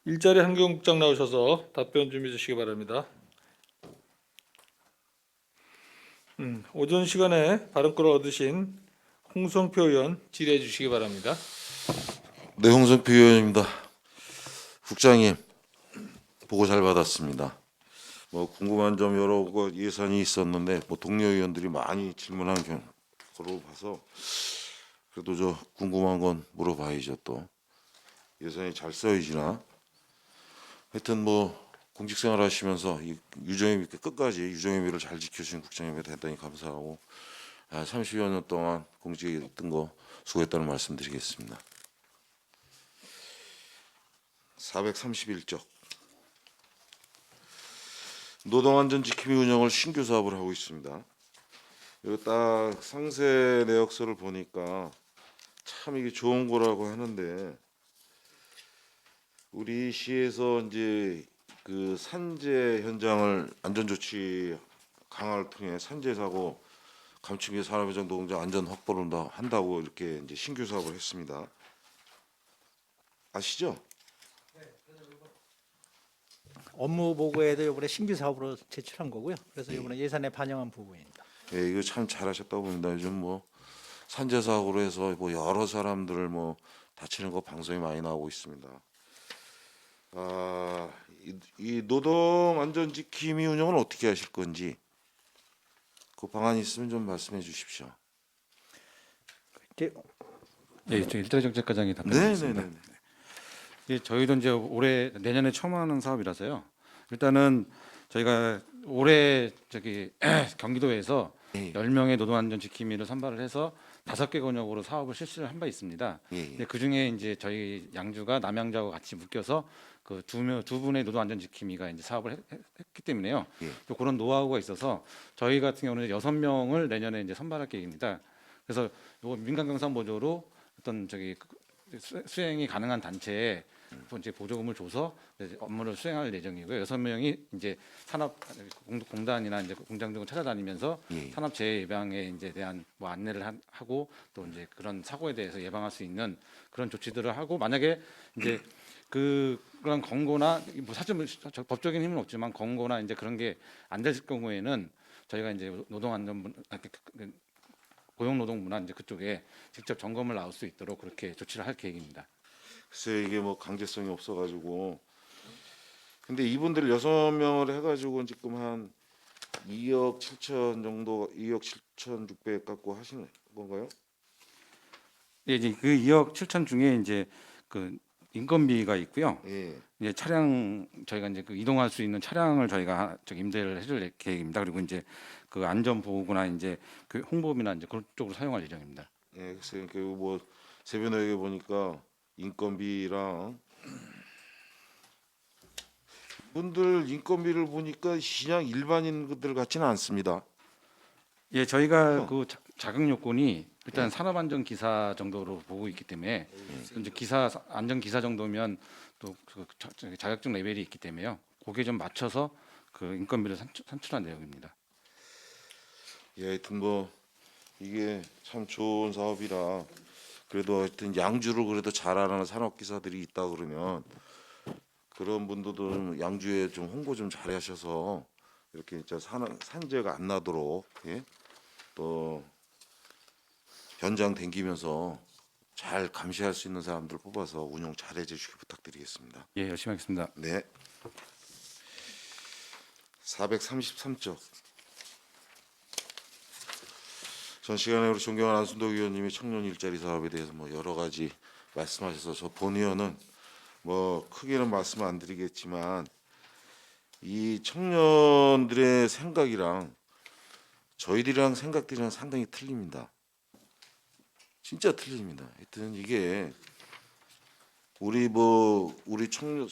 일자리 환경국장 나오셔서 답변 좀 해주시기 바랍니다. 오전 시간에 발언권을 얻으신 홍성표 의원 질의해 주시기 바랍니다. 네, 홍성표 의원입니다. 국장님, 보고 잘 받았습니다. 궁금한 점 여러 거 예산이 있었는데 동료 의원들이 많이 질문한 거로 봐서 그래도 저 궁금한 건 물어봐야죠. 또 예산이 잘 써지나. 하여튼 공직생활 하시면서 이 유정의 미 끝까지 유정의 미를 잘 지켜주신 국장님에 대단히 감사하고 30여 년 동안 공직에 있던 거 수고했다는 말씀드리겠습니다. 431쪽 노동안전지킴이 운영을 신규 사업을 하고 있습니다. 이거 딱 상세 내역서를 보니까 참 이게 좋은 거라고 하는데 우리 시에서 이제 그 산재 현장을 안전조치 강화를 통해 산재 사고 감축 및 산업현장 노동자 안전 확보를 한다고 이렇게 이제 신규 사업을 했습니다. 아시죠? 업무 보고에도 이번에 신규 사업으로 제출한 거고요. 그래서 이번에 예산에 반영한 부분입니다. 예, 이거 참 잘하셨다고 봅니다. 요즘 산재 사고로 해서 여러 사람들 다치는 거 방송이 많이 나오고 있습니다. 이 노동 안전지킴이 운영은 어떻게 하실 건지 그 방안이 있으면 좀 말씀해 주십시오. 이렇게 예, 저 일자리 정책과장이 답변드리겠습니다. 네네네. 예, 저희도 이제 내년에 처음 하는 사업이라서요. 일단은 저희가 올해 경기도에서 예. 10명의 노동안전지킴이를 선발을 해서 5개 권역으로 사업을 실시를 한 바 있습니다. 예. 근데 그 중에 이제 저희 양주가 남양주하고 같이 묶여서 그 두 분의 노동안전지킴이가 이제 사업을 했기 때문에요. 예. 또 그런 노하우가 있어서 저희 같은 경우는 6명을 내년에 이제 선발할 계획입니다. 그래서 요 민간 경상 보조로 어떤 수행이 가능한 단체에 이제 보조금을 줘서 이제 업무를 수행할 예정이고요. 6명이 이제 산업 공단이나 이제 공장 등을 찾아다니면서 예. 산업 재해 예방에 이제 대한 안내를 하고 또 이제 그런 사고에 대해서 예방할 수 있는 그런 조치들을 하고 만약에 이제 그런 권고나 사실 법적인 힘은 없지만 권고나 이제 그런 게 안 될 경우에는 저희가 이제 고용노동부나 이제 그쪽에 직접 점검을 나올 수 있도록 그렇게 조치를 할 계획입니다. 글쎄 이게 강제성이 없어가지고 근데 이분들 6명을 해가지고 지금 한 2억 7천 정도 2억 7천 6백 갖고 하시는 건가요? 예, 이제 그 2억 7천 중에 이제 그 인건비가 있고요. 예. 이제 차량 저희가 이제 그 이동할 수 있는 차량을 저희가 임대를 해줄 계획입니다. 그리고 이제 그 안전 보호구나 이제 그 홍보비나 이제 그런 쪽으로 사용할 예정입니다. 예, 글쎄 세변호에 보니까 인건비랑 분들 인건비를 보니까 그냥 일반인들 같지는 않습니다. 예, 저희가 그 자격 요건이 일단 산업안전 기사 정도로 보고 있기 때문에 이제 안전 기사 정도면 또 자격증 레벨이 있기 때문에요. 거기에 좀 맞춰서 그 인건비를 산출한 내용입니다. 예, 하여튼 이게 참 좋은 사업이라 그래도 하여튼 양주를 그래도 잘 아는 산업기사들이 있다 그러면 그런 분들도 좀 양주에 좀 홍보 좀 잘하셔서 이렇게 진짜 산재가 안 나도록 또 현장 댕기면서 잘 감시할 수 있는 사람들 뽑아서 운영 잘 해주시기 부탁드리겠습니다. 예, 열심히 하겠습니다. 네. 433쪽. 전 시간에 우리 존경하는 안순덕 의원님이 청년 일자리 사업에 대해서 여러 가지 말씀하셔서 저 본 의원은 크게는 말씀 안 드리겠지만 이 청년들의 생각이랑 저희들이랑 생각들이랑 상당히 틀립니다. 진짜 틀립니다. 하여튼 이게 우리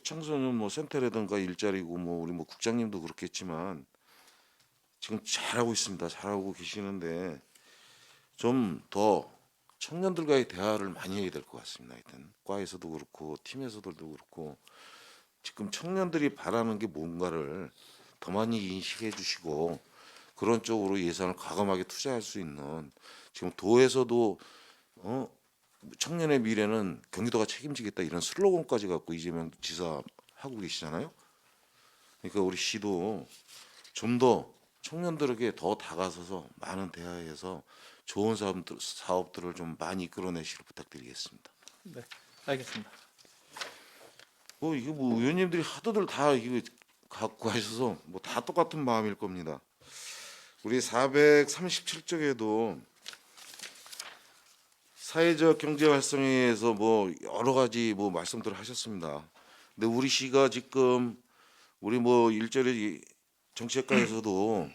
청소년 센터라든가 일자리고 우리 국장님도 그렇겠지만 지금 잘하고 있습니다. 잘하고 계시는데 좀 더 청년들과의 대화를 많이 해야 될 것 같습니다. 하여튼 과에서도 그렇고 팀에서도 그렇고 지금 청년들이 바라는 게 뭔가를 더 많이 인식해 주시고 그런 쪽으로 예산을 과감하게 투자할 수 있는 지금 도에서도 청년의 미래는 경기도가 책임지겠다 이런 슬로건까지 갖고 이재명 지사 하고 계시잖아요. 그러니까 우리 시도 좀 더 청년들에게 더 다가서서 많은 대화해서 좋은 사업들을 좀 많이 이끌어내시길 부탁드리겠습니다. 네, 알겠습니다. 뭐 이게 뭐 의원님들이 하도들 다 이거 갖고 하셔서 뭐 다 똑같은 마음일 겁니다. 우리 437쪽에도 사회적 경제 활성화에서 뭐 여러 가지 뭐 말씀들을 하셨습니다. 근데 우리 시가 지금 우리 뭐 일자리 정책과에서도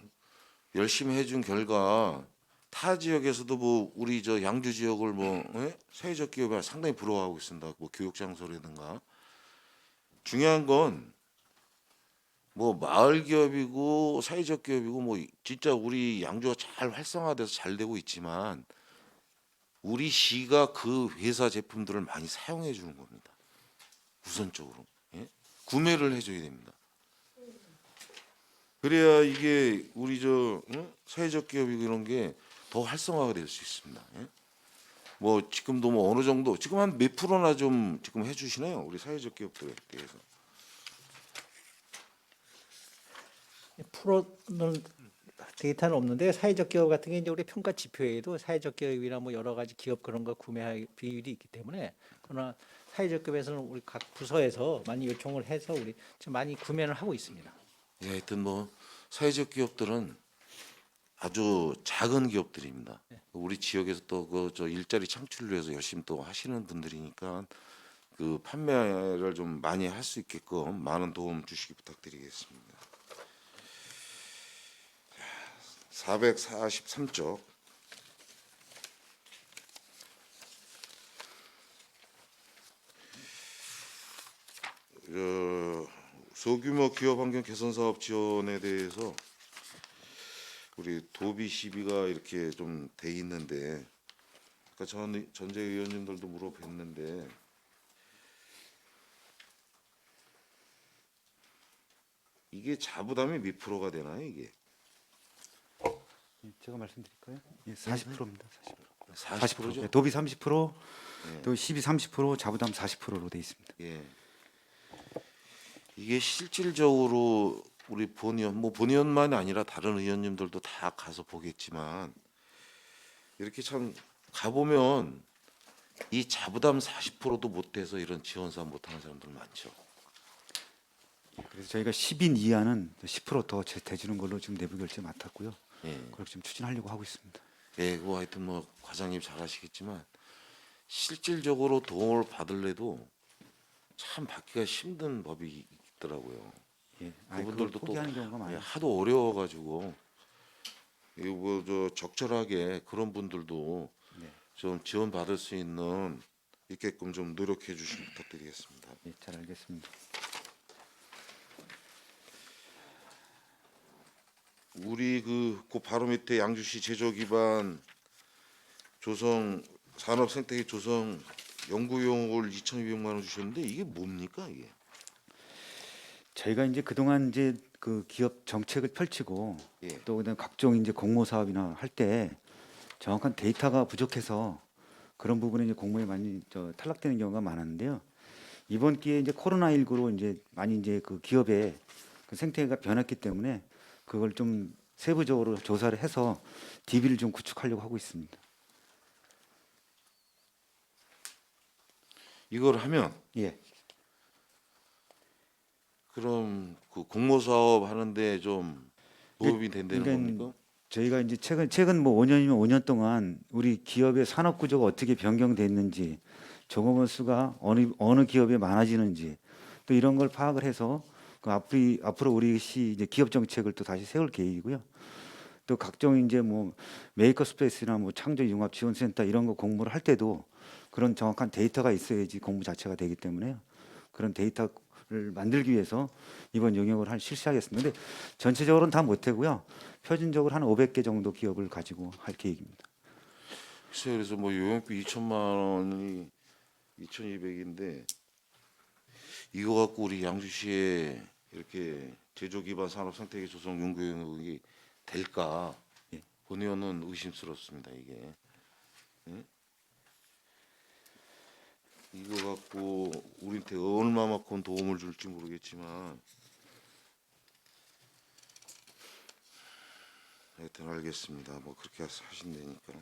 열심히 해준 결과 타 지역에서도 뭐 우리 저 양주 지역을 뭐 사회적 기업이 상당히 부러워하고 있습니다. 뭐 교육 장소라든가 중요한 건 뭐 마을 기업이고 사회적 기업이고 뭐 진짜 우리 양주가 잘 활성화돼서 잘 되고 있지만 우리 시가 그 회사 제품들을 많이 사용해 주는 겁니다. 우선적으로 구매를 해줘야 됩니다. 그래야 이게 우리 저 사회적 기업이고 이런 게 더 활성화가 될 수 있습니다. 뭐 지금도 뭐 어느 정도 지금 한 몇 프로나 좀 지금 해주시나요? 우리 사회적 기업들에 대해서. 프로는 데이터는 없는데 사회적 기업 같은 게 이제 우리 평가 지표에도 사회적 기업이나 뭐 여러 가지 기업 그런 거 구매할 비율이 있기 때문에 그러나 사회적 기업에서는 우리 각 부서에서 많이 요청을 해서 우리 지금 많이 구매를 하고 있습니다. 예, 하여튼 뭐 사회적 기업들은 아주 작은 기업들입니다. 우리 지역에서 또 그 저 일자리 창출을 위해서 열심히 또 하시는 분들이니까 그 판매를 좀 많이 할 수 있게끔 많은 도움 주시기 부탁드리겠습니다. 443쪽 소규모 기업 환경 개선 사업 지원에 대해서 우리 도비 시비가 이렇게 좀 돼 있는데, 그러니까 전재 의원님들도 물어봤는데 이게 자부담이 몇 프로가 되나요 이게? 제가 말씀드릴까요? 예, 40%입니다. 40%. 40%죠? 예, 도비 30%, 예. 또 시비 30%, 자부담 40%로 돼 있습니다. 예. 이게 실질적으로 우리 본의원, 뭐 본의원만이 아니라 다른 의원님들도 다 가서 보겠지만 이렇게 참 가보면 이 자부담 40%도 못 돼서 이런 지원 사업 못 하는 사람들 많죠. 그래서 저희가 10인 이하는 10%더 대주는 걸로 지금 내부 결제 맡았고요. 예. 그렇게 좀 추진하려고 하고 있습니다. 예, 그 하여튼 뭐 과장님 잘 아시겠지만 실질적으로 도움을 받을래도 참 받기가 힘든 법이 있더라고요. 예, 그분들도 또 포기하는 경우가 많아요. 하도 어려워가지고 이거 뭐저 적절하게 그런 분들도 네. 좀 지원 받을 수 있는 있게끔 좀 노력해 주시면 부탁드리겠습니다. 예, 잘 알겠습니다. 우리 그 바로 밑에 양주시 제조 기반 조성 산업 생태계 조성 연구용을 2,200만 원 주셨는데 이게 뭡니까 이게? 저희가 이제 그동안 이제 그 기업 정책을 펼치고 예. 또 그다음 각종 이제 공모 사업이나 할 때 정확한 데이터가 부족해서 그런 부분에 이제 공모에 많이 탈락되는 경우가 많았는데요. 이번 기회에 이제 코로나19로 이제 많이 이제 그 기업의 그 생태계가 변했기 때문에 그걸 좀 세부적으로 조사를 해서 DB를 좀 구축하려고 하고 있습니다. 이걸 하면 예. 그럼 그 공모 사업 하는데 좀 도움이 된다는 그러니까 겁니까? 저희가 이제 최근 뭐 5년이면 5년 동안 우리 기업의 산업 구조가 어떻게 변경됐는지, 종업원 수가 어느 기업에 많아지는지 또 이런 걸 파악을 해서 그 앞으로 우리 시 이제 기업 정책을 또 다시 세울 계획이고요. 또 각종 이제 뭐 메이커 스페이스나 뭐 창조 융합 지원센터 이런 거 공모를 할 때도 그런 정확한 데이터가 있어야지 공부 자체가 되기 때문에요. 그런 데이터를 만들기 위해서 이번 영역을 실시하겠습니다. 근데 전체적으로는 다 못하고요. 표준적으로 한 500개 정도 기업을 가지고 할 계획입니다. 글쎄요, 그래서 뭐 요양비 2천만 원이 2,200인데 이거 갖고 우리 양주시에 이렇게 제조 기반 산업 생태계 조성 연구용역이 될까? 예. 본의원은 의심스럽습니다 이게. 예? 이거 갖고 우리한테 얼마만큼 도움을 줄지 모르겠지만 하여튼 알겠습니다. 뭐 그렇게 하신다니까.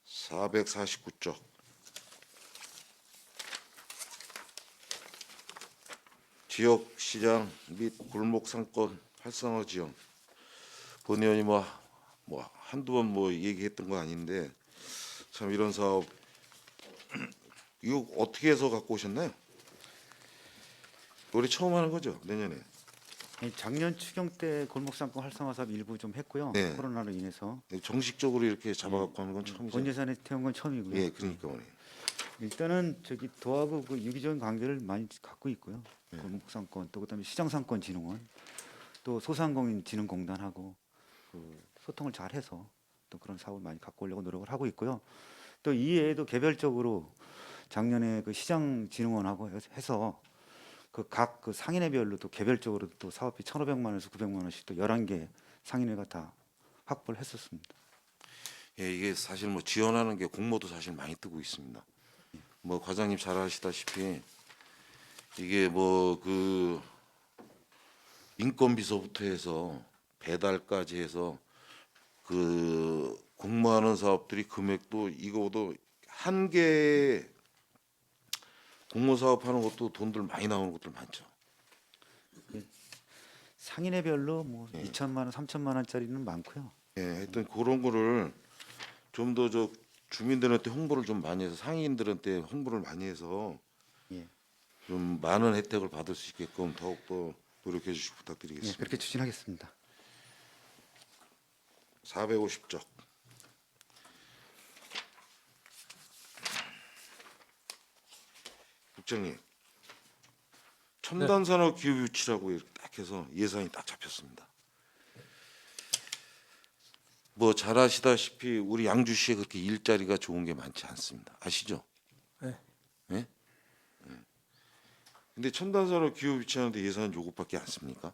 (449쪽) 지역 시장 및 골목 상권 활성화 지원. 본 의원이 뭐 한두 번 뭐 얘기했던 거 아닌데 참 이런 사업 이거 어떻게 해서 갖고 오셨나요? 올해 처음 하는 거죠? 내년에? 작년 추경 때 골목상권 활성화 사업 일부 좀 했고요. 네. 코로나로 인해서 정식적으로 이렇게 잡아갖고 하는 건 본 처음이죠. 예산에 태운 건 처음이고요. 예, 그러니까 말이에요. 일단은 저기 도하고 그 유기적인 관계를 많이 갖고 있고요. 골목상권 또 그다음에 시장상권진흥원 또 소상공인진흥공단하고 그 소통을 잘해서 또 그런 사업을 많이 갖고 오려고 노력을 하고 있고요. 또 이외에도 개별적으로 작년에 그 시장진흥원하고 해서 그 각 그 상인회별로 또 개별적으로 또 사업비 1,500만 원에서 900만 원씩 또 11개 상인회가 다 확보를 했었습니다. 예, 이게 사실 뭐 지원하는 게 공모도 사실 많이 뜨고 있습니다. 뭐 과장님 잘 아시다시피 이게 뭐 그 인건비서부터 해서 배달까지 해서 그 공모하는 사업들이 금액도 이거도 한 개 공모 사업하는 것도 돈들 많이 나오는 것들 많죠. 상인회별로 뭐 2천만 원, 3천만 원짜리는 많고요. 예, 하여튼 그런 거를 좀 더 저 주민들한테 홍보를 좀 많이 해서 상인들한테 홍보를 많이 해서 예. 좀 많은 혜택을 받을 수 있게끔 더욱더 노력해 주시기 예, 부탁드리겠습니다. 그렇게 추진하겠습니다. 450쪽 국장님 첨단산업 기업 유치라고 이렇게 딱 해서 예산이 딱 잡혔습니다. 뭐 잘 아시다시피 우리 양주시에 그렇게 일자리가 좋은 게 많지 않습니다. 아시죠? 네. 예? 예. 근데 첨단산업 기업 유치하는데 예산 요것밖에 안 씁니까?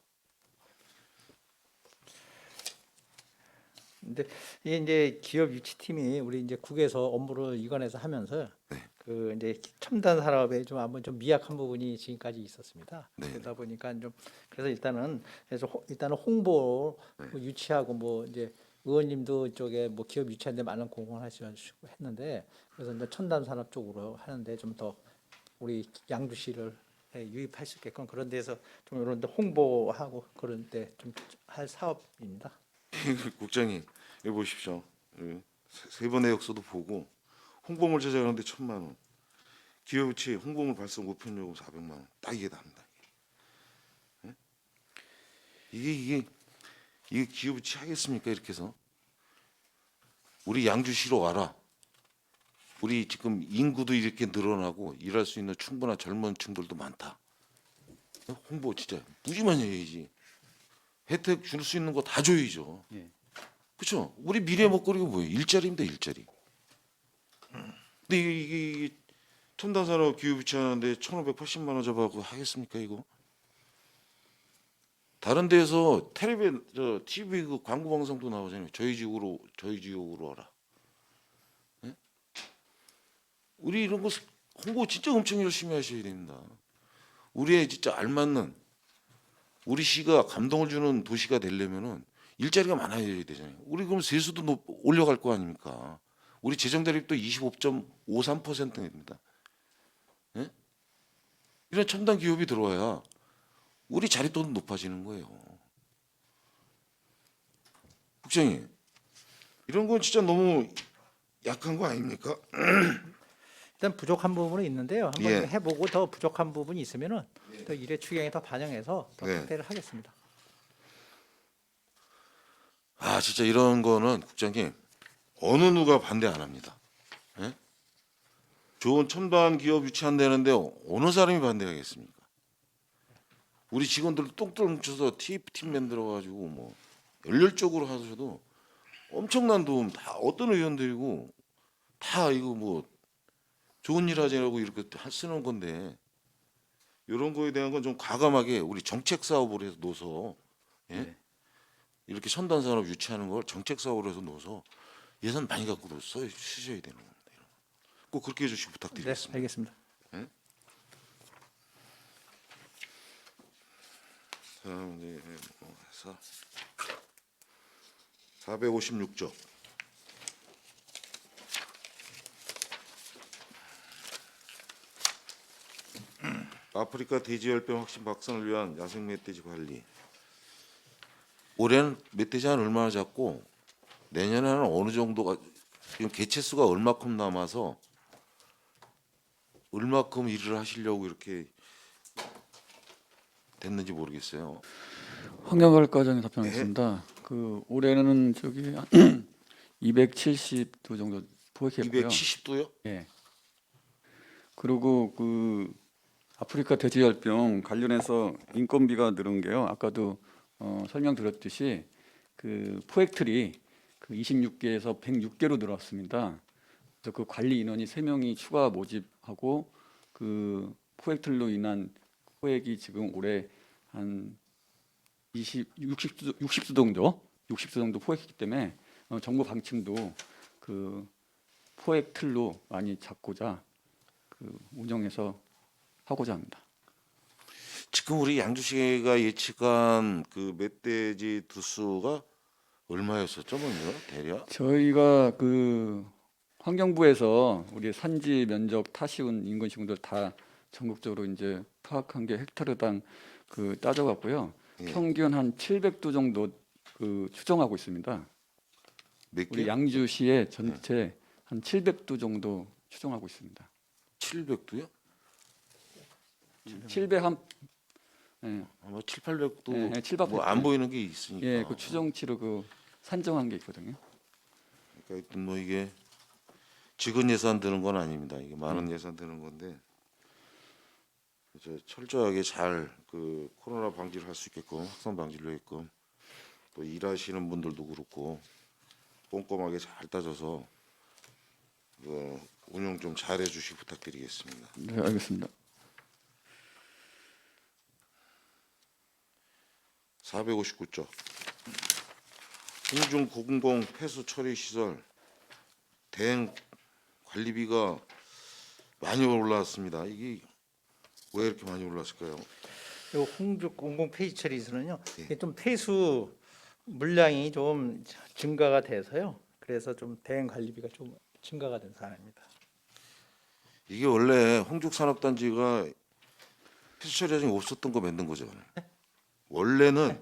근데 이게 이제 기업 유치팀이 우리 이제 국에서 업무를 이관해서 하면서 네. 그 이제 첨단 산업에 좀 한번 좀 미약한 부분이 지금까지 있었습니다. 네. 그러다 보니까 좀 그래서 일단은 홍보 네. 뭐 유치하고 뭐 이제 의원님도 이쪽에 뭐 기업 유치하는데 많은 공헌하시고 했는데 그래서 이제 첨단 산업 쪽으로 하는데 좀 더 우리 양주시를 유입할 수 있게끔 그런 데서 좀 이런 데 홍보하고 그런 데 좀 할 사업입니다. 국장님 여기 보십시오. 세 번의 역서도 보고 홍보물 제작하는데 1,000만 원, 기업 유치 홍보물 발송 우편 요금 400만 원, 딱 이게 답니다. 예? 이게 기업 유치 하겠습니까? 이렇게 해서 우리 양주시로 와라. 우리 지금 인구도 이렇게 늘어나고 일할 수 있는 충분한 젊은 층들도 많다. 홍보 진짜 무지만 해야지. 혜택 줄 수 있는 거 다 줘야죠. 예. 그렇죠? 우리 미래 먹거리가 뭐예요? 일자리입니다, 일자리. 근데 이게 첨단산업 기업 유치하는데 1,580만 원 잡아갖고 하겠습니까 이거? 다른 데에서 TV 그 광고 방송도 나오잖아요. 저희 지역으로 와라. 예? 우리 이런 거 홍보 진짜 엄청 열심히 하셔야 됩니다. 우리의 진짜 알맞는 우리 시가 감동을 주는 도시가 되려면은 일자리가 많아야 되잖아요. 우리 그럼 세수도 올려갈 거 아닙니까? 우리 재정 대립도 25.53%입니다. 예? 이런 첨단 기업이 들어와야 우리 자립도도 높아지는 거예요. 국장님, 이런 건 진짜 너무 약한 거 아닙니까? 일단 부족한 부분은 있는데요. 한번 예. 해보고 더 부족한 부분이 있으면은 또 일의 추경에 더 반영해서 더 네. 확대를 하겠습니다. 아 진짜 이런 거는 국장님 어느 누가 반대 안 합니다. 예? 좋은 첨단 기업 유치한다는데 어느 사람이 반대하겠습니까? 우리 직원들 똥똥 뭉쳐서 TF팀 만들어가지고 뭐 열렬적으로 하셔도 엄청난 도움 다 어떤 의원들이고 다 이거 뭐 좋은 일 하자고 이렇게 쓰는 건데 이런 거에 대한 건 좀 과감하게 우리 정책 사업으로 해서 넣어서 예? 네. 이렇게 첨단 산업 유치하는 걸 정책 사업으로 해서 넣어서 예산 많이 갖고 쓰셔야 되는 겁니다. 꼭 그렇게 해주시기 네, 부탁드리겠습니다. 알겠습니다. 다음 네, 뭐 해서 456조. 아프리카 돼지열병 확산 박선을 위한 야생 멧돼지 관리. 올해는 멧돼지 한 얼마나 잡고 내년에는 어느 정도가 지금 개체 수가 얼마큼 남아서 얼마큼 일을 하시려고 이렇게 됐는지 모르겠어요. 환경과정에 답변하겠습니다. 그 올해는 저기 270도 정도 포획했고요. 270도요? 예. 그리고 그 아프리카 돼지열병 관련해서 인건비가 늘은 게요. 아까도 설명드렸듯이 그 포획틀이 그 26개에서 106개로 늘었습니다. 그래서 그 관리 인원이 3명이 추가 모집하고 그 포획틀로 인한 포획이 지금 올해 한 60수 정도 포획했기 때문에 정부 방침도 그 포획 틀로 많이 잡고자 그 운영해서 하고자 합니다. 지금 우리 양주시가 예측한 그 멧돼지 두수가 얼마였었죠, 먼저 대략? 저희가 그 환경부에서 우리 산지 면적 타시운 인근 시군들 다 전국적으로 이제 파악한 게 헥타르당 그 따져갖고요. 예. 평균 한 700도 정도 그 추정하고 있습니다. 몇 우리 개? 양주시의 전체 한 700도 정도 추정하고 있습니다. 700도요? 700 한 예, 아마 7, 800도 예, 700 뭐 안 보이는 게 있으니까. 예, 그 추정치로 그 산정한 게 있거든요. 그러니까 하여튼 뭐 이게 적은 예산 드는 건 아닙니다. 이게 많은 예산 드는 건데 철저하게 잘 그 코로나 방지를 할 수 있게끔 확산 방지를 하게끔 또 일하시는 분들도 그렇고 꼼꼼하게 잘 따져서 운영 좀 잘해 주시기 부탁드리겠습니다. 네, 알겠습니다. 459조 공중 공공 폐수 처리 시설 대행 관리비가 많이 올라왔습니다. 이게 왜 이렇게 많이 올랐을까요? 이 홍주 공공 폐지 처리소는요. 예. 이게 좀 폐수 물량이 좀 증가가 돼서요. 그래서 좀 대행 관리비가 좀 증가가 된 사안입니다. 이게 원래 홍죽산업단지가 폐수 처리장이 없었던 거 만든 거죠. 원래는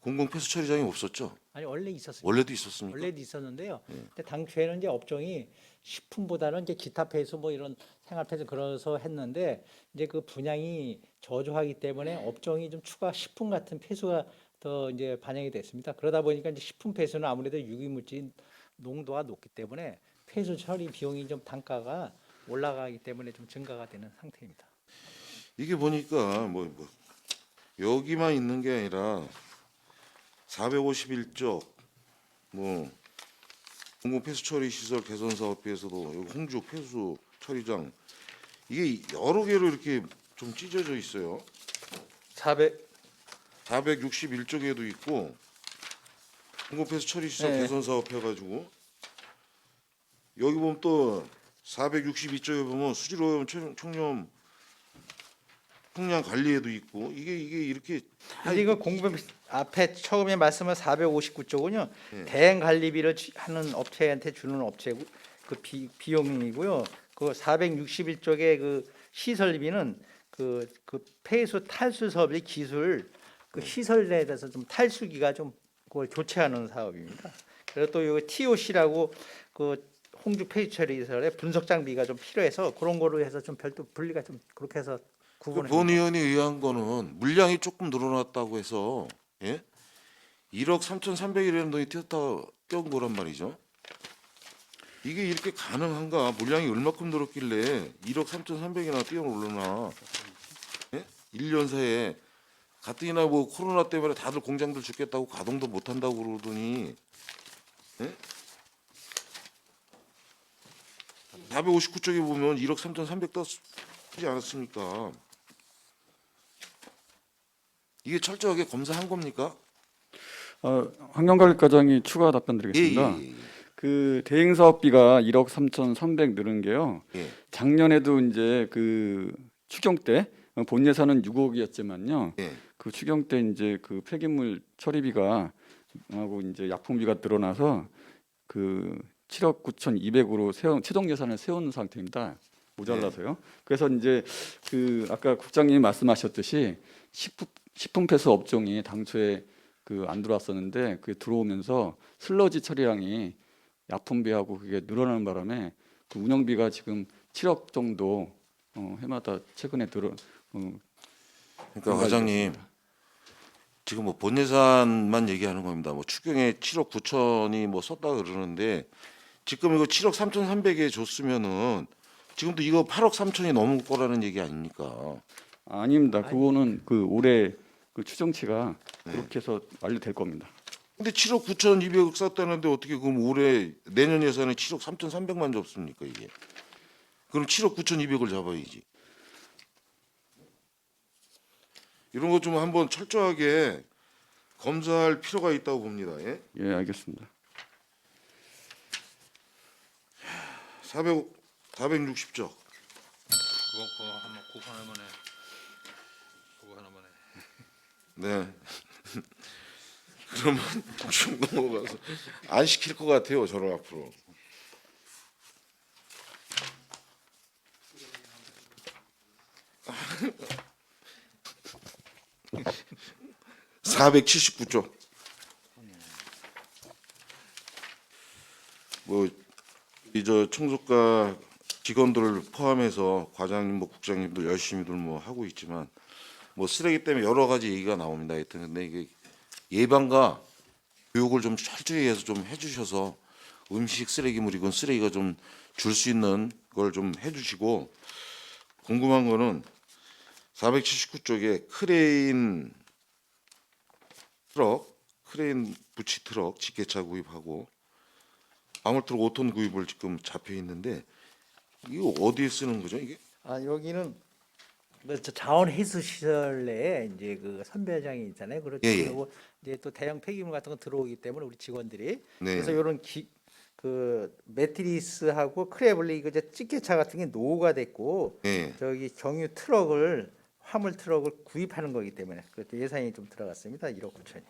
공공 폐수 처리장이 없었죠. 아니 원래 있었어요. 원래도 있었습니까? 원래도 있었는데요. 근데 당초에는 이제 업종이 식품보다는 이제 기타 폐수 뭐 이런 생활 폐수 그래서 했는데 이제 그 분양이 저조하기 때문에 업종이 좀 추가 식품 같은 폐수가 더 이제 반영이 됐습니다. 그러다 보니까 이제 식품 폐수는 아무래도 유기물질 농도가 높기 때문에 폐수 처리 비용이 좀 단가가 올라가기 때문에 좀 증가가 되는 상태입니다. 이게 보니까 뭐 여기만 있는 게 아니라 451조 뭐 공공 폐수 처리 시설 개선 사업비에서도 여기 홍주 폐수 처리장 이게 여러 개로 이렇게 좀 찢어져 있어요. 461조에도 있고 공공 폐수 처리 시설 네. 개선 사업 해가지고 여기 보면 또 462조에 보면 수질오염 총염 풍량 관리에도 있고 이게 이렇게 다 근데 이거 공급 앞에 처음에 말씀한 459조군요. 예. 대행 관리비를 하는 업체한테 주는 업체 그 비용이고요. 그 461쪽의 그 시설비는 그 폐수 탈수 사업의 기술 그 시설에 대해서 좀 탈수기가 좀 그걸 교체하는 사업입니다. 그리고 또 이 TOC라고 그 홍주 폐수 처리 시설에 분석 장비가 좀 필요해서 그런 거로 해서 좀 별도 분리가 좀 그렇게 해서 그 구분을 본 의원이 의한 거는 물량이 조금 늘어났다고 해서 예? 1억 3,300이라는 돈이 띄운 거란 말이죠. 이게 이렇게 가능한가? 물량이 얼마큼 늘었길래 1억 3,300이나 뛰어오르나? 예? 1년 새에 가뜩이나 뭐 코로나 때문에 다들 공장들 죽겠다고 가동도 못 한다고 그러더니 예? 459쪽에 보면 1억 3,300 떴지 않았습니까? 이게 철저하게 검사한 겁니까? 환경관리과장이 추가 답변드리겠습니다. 예. 그 대행 사업비가 1억 3,300 늘은 게요. 예. 작년에도 이제 그 추경 때 본 예산은 6억이었지만요. 예. 그 추경 때 이제 그 폐기물 처리비가 하고 이제 약품비가 늘어나서 그 7억 9,200으로 최종 예산을 세운 상태입니다. 모자라서요. 그래서 이제 그 아까 국장님이 말씀하셨듯이 식품 폐수 업종이 당초에 그 안 들어왔었는데 그게 들어오면서 슬러지 처리량이 약품비하고 그게 늘어나는 바람에 그 운영비가 지금 7억 정도 해마다 최근에 그러니까 과장님 지금 뭐 본 예산만 얘기하는 겁니다. 뭐 추경에 7억 9천이 뭐 썼다 그러는데 지금 이거 7억 3,300에 줬으면은 지금도 이거 8억 3천이 넘을 거라는 얘기 아닙니까? 아닙니다. 그거는 그 올해 그 추정치가 그렇게 해서 완료될 겁니다. 근데 7억 9천 200억 썼다는데 어떻게 그럼 올해 내년 예산에 7억 3,300만 잡습니까 이게? 그럼 7억 9천 2백을 잡아야지. 이런 거 좀 한번 철저하게 검사할 필요가 있다고 봅니다. 예? 예, 알겠습니다. 460조. 그거 하나만 해. 그거 하나만 해. 네. 그러면 좀 넘어가서 안 시킬 것 같아요. 저를 앞으로. (479조) 뭐 이 저 청소과 직원들을 포함해서 과장님 뭐 국장님들 열심히들 뭐 하고 있지만 뭐 쓰레기 때문에 여러 가지 얘기가 나옵니다. 하여튼 근데 이게 예방과 교육을 좀 철저히 해서 좀 해주셔서 음식 쓰레기물이건 쓰레기가 좀 줄 수 있는 걸 좀 해주시고 궁금한 거는 479쪽에 크레인 부치 트럭 직계차 구입하고 화물트럭 5톤 구입을 지금 잡혀 있는데 이거 어디에 쓰는 거죠 이게? 여기는 저 자원 해수 시설 내에 이제 그 선별장이 있잖아요. 그렇죠. 예, 예. 그리고 이제 또 대형 폐기물 같은 거 들어오기 때문에 우리 직원들이 네. 그래서 이런 그 매트리스하고 크레블리 그 찌개차 같은 게 노후가 됐고 예. 저기 경유 화물 트럭을 구입하는 거기 때문에 그렇게 예산이 좀 들어갔습니다. 1억 9천이.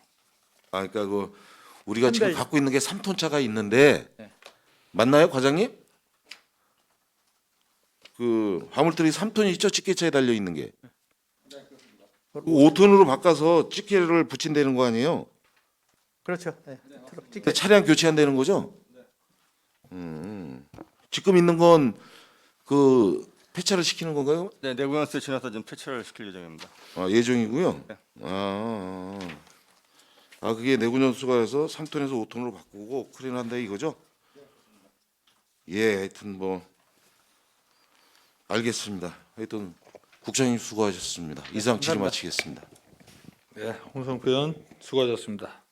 아 그러니까 그 우리가 지금 선별- 갖고 있는 게 3톤 차가 있는데 네. 맞나요 과장님? 그 화물트럭이 3톤이 있죠 직계차에 달려 있는 게. 그 5톤으로 바꿔서 직계를 붙인다는 거 아니에요? 그렇죠. 네. 트럭 찌개. 그 차량 교체한다는 거죠? 지금 있는 건 그 폐차를 시키는 건가요? 네, 내구연수에 지나서 좀 폐차를 시킬 예정입니다. 아, 예정이고요. 네. 그게 내구연수가 해서 3톤에서 5톤으로 바꾸고 크레인한다 이거죠? 예, 하여튼 뭐 알겠습니다. 하여튼 국장님 수고하셨습니다. 이상 질의 마치겠습니다. 네, 홍성표 의원 수고하셨습니다.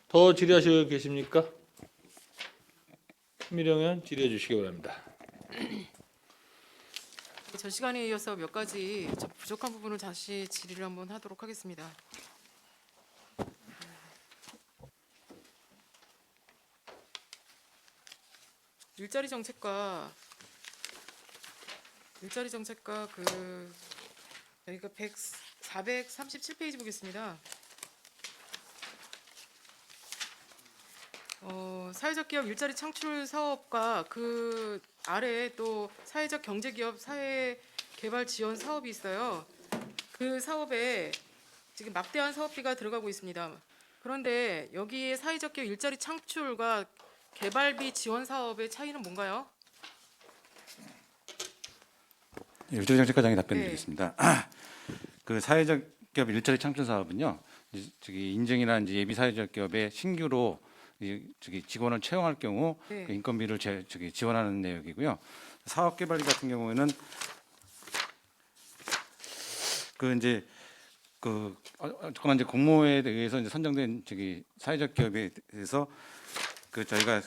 더 질의하실 계십니까? 김미령 의원 질의해 주시기 바랍니다. 전 시간에 이어서 몇 가지 좀 부족한 부분을 다시 질의를 한번 하도록 하겠습니다. 일자리 정책과 그 여기가 437페이지 보겠습니다. 사회적 기업 일자리 창출 사업과 그 아래에 또 사회적 경제기업 사회 개발 지원 사업이 있어요. 그 사업에 지금 막대한 사업비가 들어가고 있습니다. 그런데 여기에 사회적 기업 일자리 창출과 개발비 지원 사업의 차이는 뭔가요? 일자리 정책과장이 네. 답변드리겠습니다. 그 사회적 기업 일자리 창출 사업은요, 저기 인증이나 이제 예비 사회적 기업에 신규로 저기 직원을 채용할 경우 네. 그 인건비를 지원하는 내역이고요. 사업 개발비 같은 경우에는 그 이제 잠깐만 이제 공모에 의해서 이제 선정된 저기 사회적 기업에 대해서 그 저희가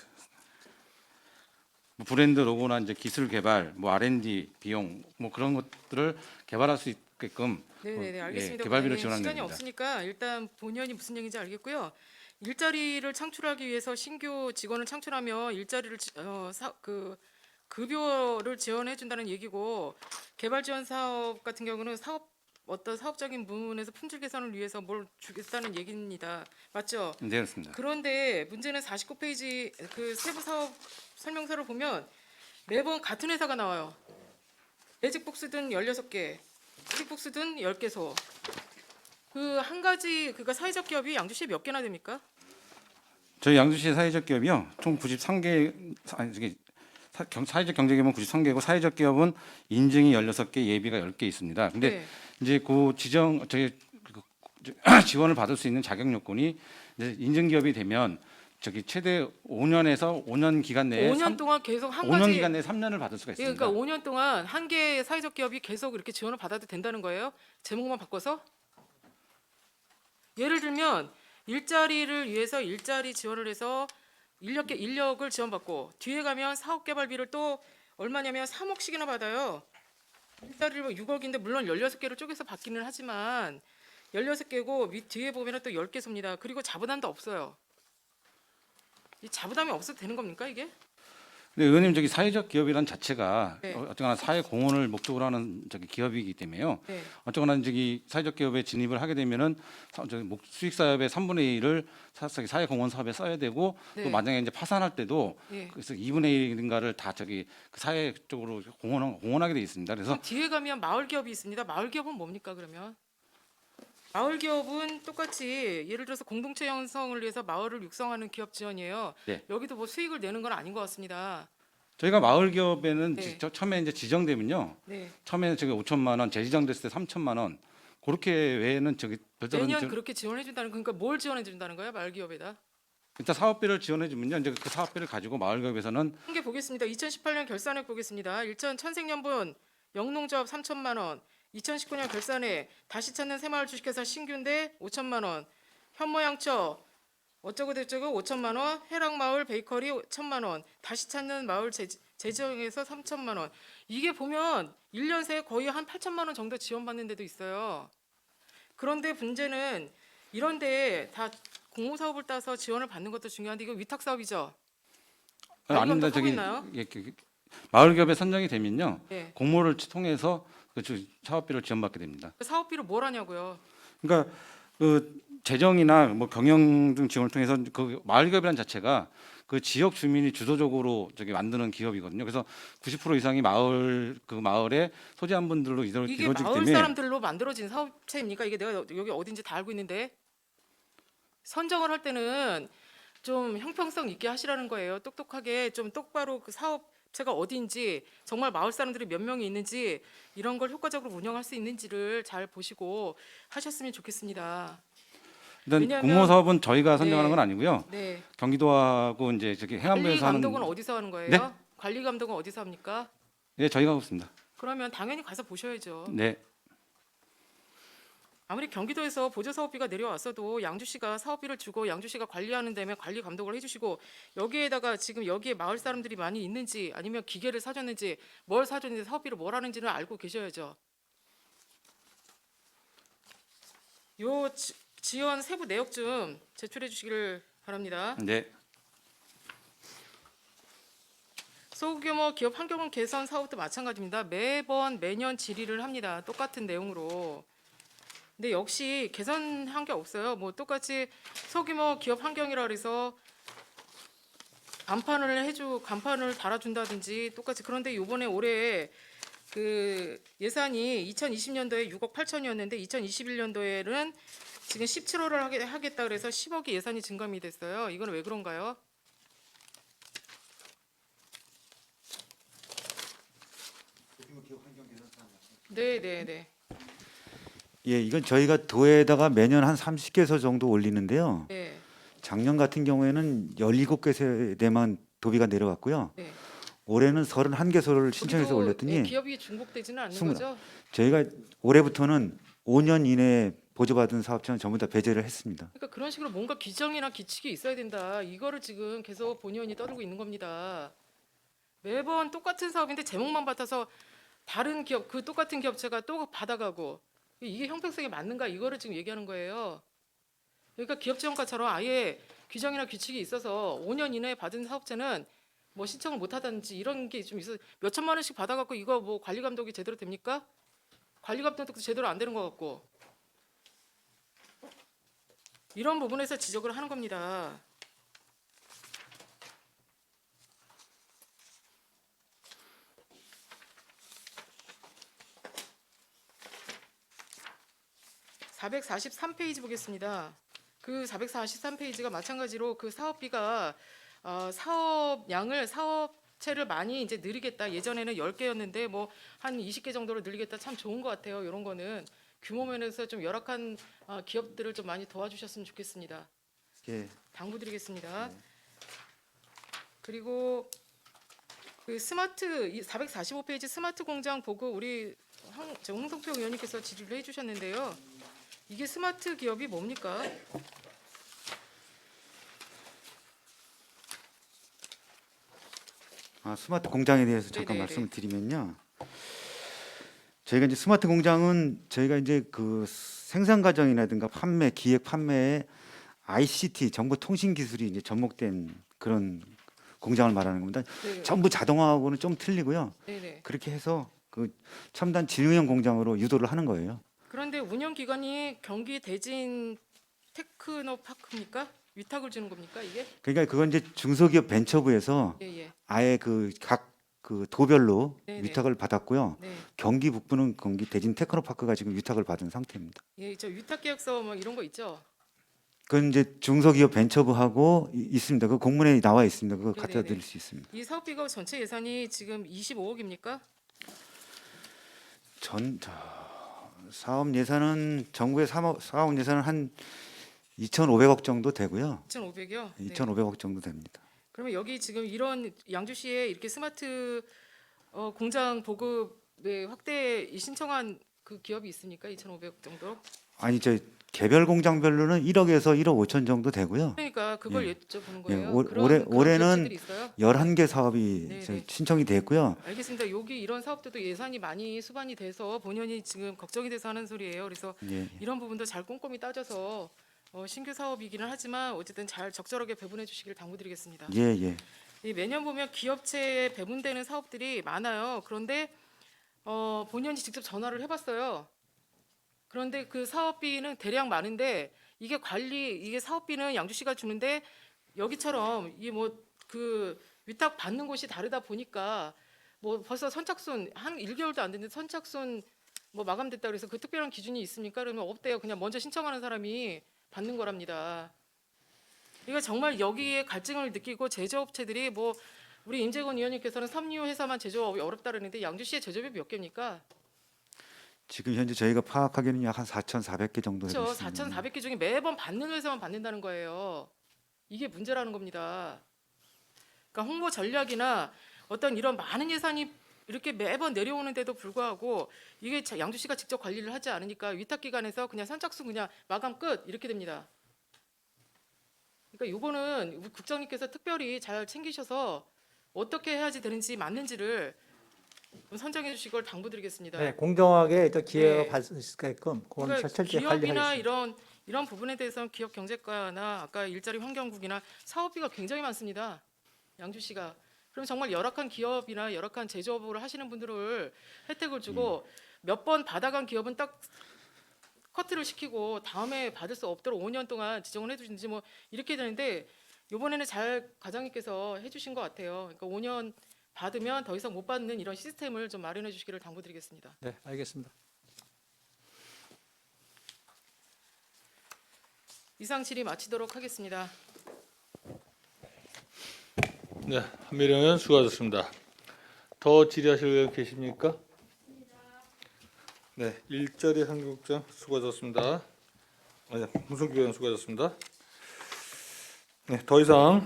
뭐 브랜드 로고나 이제 기술 개발, 뭐 R&D 비용 뭐 그런 것들을 개발할 수 없게끔 네네네 알겠습니다. 개발비를 부장님. 지원하는 시간이 겁니다. 없으니까 일단 본연이 무슨 얘기인지 알겠고요. 일자리를 창출하기 위해서 신규 직원을 창출하면 일자리를 급여를 지원해 준다는 얘기고 개발 지원 사업 같은 경우는 어떤 사업적인 부분에서 품질 개선을 위해서 뭘 주겠다는 얘기입니다. 맞죠? 네, 그렇습니다. 그런데 문제는 49페이지 그 세부 사업 설명서를 보면 매번 같은 회사가 나와요. 매직복스든 16개, 매직복스든 10개소. 그 한 가지 그러니까 사회적 기업이 양주시에 몇 개나 됩니까? 저희 양주시 사회적 기업이요. 총 93개 사회적 경제기업은 93개고 사회적 기업은 인증이 16개, 예비가 10개 있습니다. 근데 네. 이제 그 지원을 받을 수 있는 자격 요건이 이제 인증 기업이 되면 최대 5년에서 5년 기간 내에 5년 동안 계속 한 5년 가지 기간 내에 3년을 받을 수가 예, 있습니다. 그러니까 5년 동안 한 개의 사회적 기업이 계속 이렇게 지원을 받아도 된다는 거예요? 제목만 바꿔서? 예를 들면 일자리를 위해서 일자리 지원을 해서 인력을 지원받고 뒤에 가면 사업 개발비를 또 얼마냐면 3억씩이나 받아요. 일자리를 6억인데 물론 16개를 쪼개서 받기는 하지만 16개고 밑 뒤에 보면은 또 10개소입니다. 그리고 자부담도 없어요. 이 자부담이 없어도 되는 겁니까 이게? 근데 의원님 사회적 기업이란 자체가 네. 어쨌거나 사회 공헌을 목적으로 하는 기업이기 때문에요. 네. 어쨌거나 사회적 기업에 진입을 하게 되면은 수익 사업의 3분의 1을 사회 공헌 사업에 써야 되고 네. 또 만약에 이제 파산할 때도 예. 그래서 2분의 1인가를 다 그 사회 쪽으로 공헌하게 돼 있습니다. 그래서 그럼 뒤에 가면 마을 기업이 있습니다. 마을 기업은 뭡니까 그러면? 마을 기업은 똑같이 예를 들어서 공동체 형성을 위해서 마을을 육성하는 기업 지원이에요. 네. 여기도 뭐 수익을 내는 건 아닌 것 같습니다. 저희가 마을 기업에는 네. 처음에 이제 지정되면요. 네. 처음에는 5천만 원, 재지정됐을 때 3천만 원. 그렇게 외에는 별다른 매년 그렇게 지원해 준다는 그러니까 뭘 지원해 준다는 거예요? 마을 기업에다. 일단 사업비를 지원해 주면요. 이제 그 사업비를 가지고 마을 기업에서는 한 개 보겠습니다. 2018년 결산액 보겠습니다. 천생연분 영농조합 3천만 원. 2019년 결산액 다시 찾는 새마을 주식회사 신규인데 5천만 원. 현모양처 어쩌고 저쩌고 5천만 원. 해랑마을 베이커리 1천만 원. 다시 찾는 마을 재정에서 3천만 원. 이게 보면 1년 새에 거의 한 8천만 원 정도 지원받는 데도 있어요. 그런데 문제는 이런데 다 공모 사업을 따서 지원을 받는 것도 중요한데 이거 위탁 사업이죠. 아닙니다. 하고 있나요? 마을 기업에 선정이 되면요. 네. 공모를 통해서 사업비를 지원받게 됩니다. 그 사업비로 뭘 하냐고요. 그러니까 그 재정이나 뭐 경영 등 지원을 통해서 그 마을 기업이라는 자체가 그 지역 주민이 주도적으로 만드는 기업이거든요. 그래서 90% 이상이 그 마을에 소재한 분들로 이게 이루어지기 마을 때문에 사람들로 만들어진 사업체입니까? 이게 내가 여기 어딘지 다 알고 있는데 선정을 할 때는 좀 형평성 있게 하시라는 거예요. 똑똑하게 좀 똑바로 그 사업체가 어디인지 정말 마을 사람들이 몇 명이 있는지 이런 걸 효과적으로 운영할 수 있는지를 잘 보시고 하셨으면 좋겠습니다. 일단 왜냐하면- 공모 사업은 저희가 선정하는 네. 건 아니고요. 네. 경기도하고 관리 행안부에서 하는 감독은 어디서 하는 거예요? 네? 관리 감독은 어디서 합니까? 예, 저희가 하고 있습니다. 그러면 당연히 가서 보셔야죠. 네. 아무리 경기도에서 보조사업비가 내려왔어도 양주시가 사업비를 주고 양주시가 관리하는 데면 관리 감독을 해주시고 여기에다가 지금 여기에 마을 사람들이 많이 있는지 아니면 기계를 사줬는지 뭘 사줬는지 사업비를 뭘 하는지는 알고 계셔야죠. 요 지원 세부 내역 좀 제출해 주시기를 바랍니다. 네. 소규모 기업 환경 개선 사업도 마찬가지입니다. 매년 질의를 합니다. 똑같은 내용으로. 근데 역시 개선한 게 없어요. 뭐 똑같이 소규모 기업 환경이라 그래서 간판을 달아준다든지 똑같이 그런데 이번에 올해 그 예산이 2020년도에 6억 8천이었는데 2021년도에는 지금 17호를 하겠다 그래서 10억이 예산이 증감이 됐어요. 이건 왜 그런가요? 네. 예, 이건 저희가 도에다가 매년 한 30개소 정도 올리는데요. 네. 작년 같은 경우에는 17개 세대만 도비가 내려갔고요. 네. 올해는 31개소를 신청해서 우리도, 올렸더니 예, 기업이 중복되지는 않는 스물- 거죠? 저희가 올해부터는 5년 이내에 보조받은 사업체는 전부 다 배제를 했습니다. 그러니까 그런 식으로 뭔가 규정이나 규칙이 있어야 된다. 이거를 지금 계속 본의원이 떠들고 있는 겁니다. 매번 똑같은 사업인데 제목만 받아서 다른 기업 그 똑같은 기업체가 또 받아가고 이게 형평성에 맞는가 이거를 지금 얘기하는 거예요. 그러니까 기업지원과처럼 아예 규정이나 규칙이 있어서 5년 이내에 받은 사업체는 뭐 신청을 못 하든지 이런 게 좀 있어. 몇 천만 원씩 받아갖고 이거 뭐 관리 감독이 제대로 됩니까? 관리 감독도 제대로 안 되는 것 같고 이런 부분에서 지적을 하는 겁니다. (443페이지) 보겠습니다. 그 443페이지가 마찬가지로 그 사업비가 사업량을 사업체를 많이 이제 늘리겠다. 예전에는 10개였는데 뭐 한 20개 정도로 늘리겠다. 참 좋은 것 같아요. 이런 거는 규모 면에서 좀 열악한 기업들을 좀 많이 도와주셨으면 좋겠습니다. 예. 당부드리겠습니다. 그리고 그 스마트 445페이지 스마트 공장 보고 우리 홍성표 의원님께서 질의를 해주셨는데요. 이게 스마트 기업이 뭡니까? 스마트 공장에 대해서 잠깐 네네네. 말씀을 드리면요. 저희가 이제 스마트 공장은 저희가 이제 그 생산 과정이라든가 판매, 기획 판매에 ICT 정보통신 기술이 이제 접목된 그런 공장을 말하는 겁니다. 네. 전부 자동화하고는 좀 틀리고요. 네네. 그렇게 해서 그 첨단 진흥형 공장으로 유도를 하는 거예요. 그런데 운영 기관이 경기 대진 테크노파크입니까? 위탁을 주는 겁니까 이게? 그러니까 그건 이제 중소기업 벤처부에서 예예. 아예 그 각 그 도별로 네네. 위탁을 받았고요. 네. 경기 북부는 경기 대진 테크노파크가 지금 위탁을 받은 상태입니다. 예, 저 위탁 계약서 뭐 이런 거 있죠? 그건 이제 중소기업 벤처부하고 있습니다. 그 공문에 나와 있습니다. 그거 갖다 네네네. 드릴 수 있습니다. 이 사업비가 전체 예산이 지금 25억입니까? 사업 예산은 정부의 사업 예산은 한 2,500억 정도 되고요. 2,500이요? 네. 2,500억 정도 됩니다. 그러면 여기 지금 이런 양주시에 이렇게 스마트 공장 보급의 확대 신청한 그 기업이 있습니까? 2,500억 정도? 아니 저 개별 공장별로는 1억에서 1억 5천 정도 되고요. 그러니까 그걸 예. 여쭤보는 예, 거예요. 올해는 기업체들이 있어요? 11개 사업이 네, 저희 네. 신청이 됐고요. 알겠습니다. 여기 이런 사업들도 예산이 많이 수반이 돼서 본연이 지금 걱정이 돼서 하는 소리예요. 그래서 예. 이런 부분도 잘 꼼꼼히 따져서 신규 사업이기는 하지만 어쨌든 잘 적절하게 배분해 주시기를 당부드리겠습니다. 예, 예. 이 매년 보면 기업체에 배분되는 사업들이 많아요. 그런데 본연이 직접 전화를 해봤어요. 그런데 그 사업비는 대략 많은데 이게 사업비는 양주시가 주는데 여기처럼 이 뭐 그 위탁 받는 곳이 다르다 보니까 뭐 벌써 선착순 한 1개월도 안 됐는데 선착순 뭐 마감됐다 그래서 그 특별한 기준이 있습니까? 그러면 없대요. 그냥 먼저 신청하는 사람이 받는 거랍니다. 이거 정말 여기에 갈증을 느끼고 제조업체들이 뭐 우리 임재건 의원님께서는 섬유 회사만 제조업이 어렵다 그러는데 양주시에 제조업이 몇 개입니까? 지금 현재 저희가 파악하기에는 약 한 4,400개 정도 되고 그렇죠. 있습니다. 4,400개 중에 매번 받는 회사만 받는다는 거예요. 이게 문제라는 겁니다. 그러니까 홍보 전략이나 어떤 이런 많은 예산이 이렇게 매번 내려오는데도 불구하고 이게 양주시가 직접 관리를 하지 않으니까 위탁기관에서 그냥 선착순 그냥 마감 끝 이렇게 됩니다. 그러니까 이거는 국장님께서 특별히 잘 챙기셔서 어떻게 해야지 되는지 맞는지를 좀 선정해 주실 걸 당부드리겠습니다. 네, 공정하게 또 기회가 네. 받을 수 있게끔 그건 그러니까 철저히 기업이나 관리하겠습니다. 이런 부분에 대해서는 기업 경제과나 아까 일자리 환경국이나 사업비가 굉장히 많습니다. 양주시가. 그럼 정말 열악한 기업이나 열악한 제조업을 하시는 분들을 혜택을 주고 몇 번 받아간 기업은 딱 커트를 시키고 다음에 받을 수 없도록 5년 동안 지정을 해주든지 뭐 이렇게 되는데 이번에는 잘 과장님께서 해주신 것 같아요. 그러니까 5년 받으면 더 이상 못 받는 이런 시스템을 좀 마련해 주시기를 당부드리겠습니다. 네, 알겠습니다. 이상 질의 마치도록 하겠습니다. 네, 한미령 의원 수고하셨습니다. 더 질의하실 의원 계십니까? 네, 일자리 한국장 수고하셨습니다. 아니, 홍성규 의원 수고하셨습니다. 네, 더 이상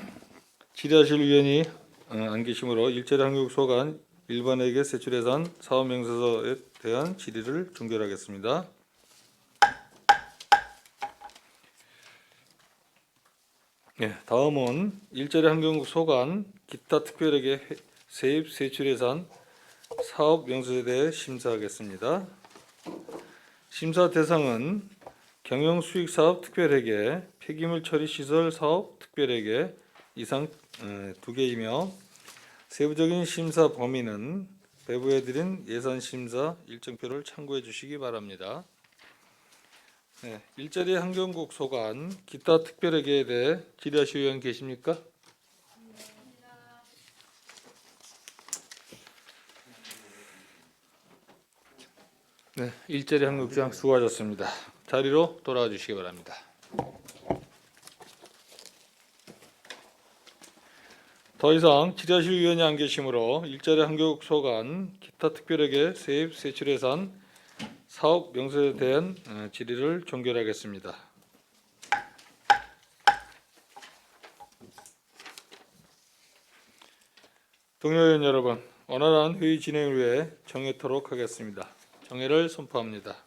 질의하실 의원이 안 계시므로 일자리 한국 소관 일반에게 세출예산 사업명세서에 대한 질의를 종결하겠습니다. 네, 다음은 일자리 환경국 소관 기타 특별에게 세입 세출예산 사업 명세서에 대해 심사하겠습니다. 심사 대상은 경영수익사업 특별회계, 폐기물 처리 시설 사업 특별회계 이상 2개이며 세부적인 심사 범위는 배부해드린 예산심사 일정표를 참고해 주시기 바랍니다. 네, 일자리 환경국 소관 기타 특별회계에 대해 질의하실 의원 계십니까? 네, 일자리 환경국장 수고하셨습니다. 자리로 돌아와 주시기 바랍니다. 더 이상 질의하실 의원이 안 계시므로 일자리 환경국 소관 기타 특별회계 세입 세출 예산 사업 명세에 대한 질의를 종결하겠습니다. 동료 의원 여러분, 원활한 회의 진행을 위해 정회토록 하겠습니다. 정회를 선포합니다.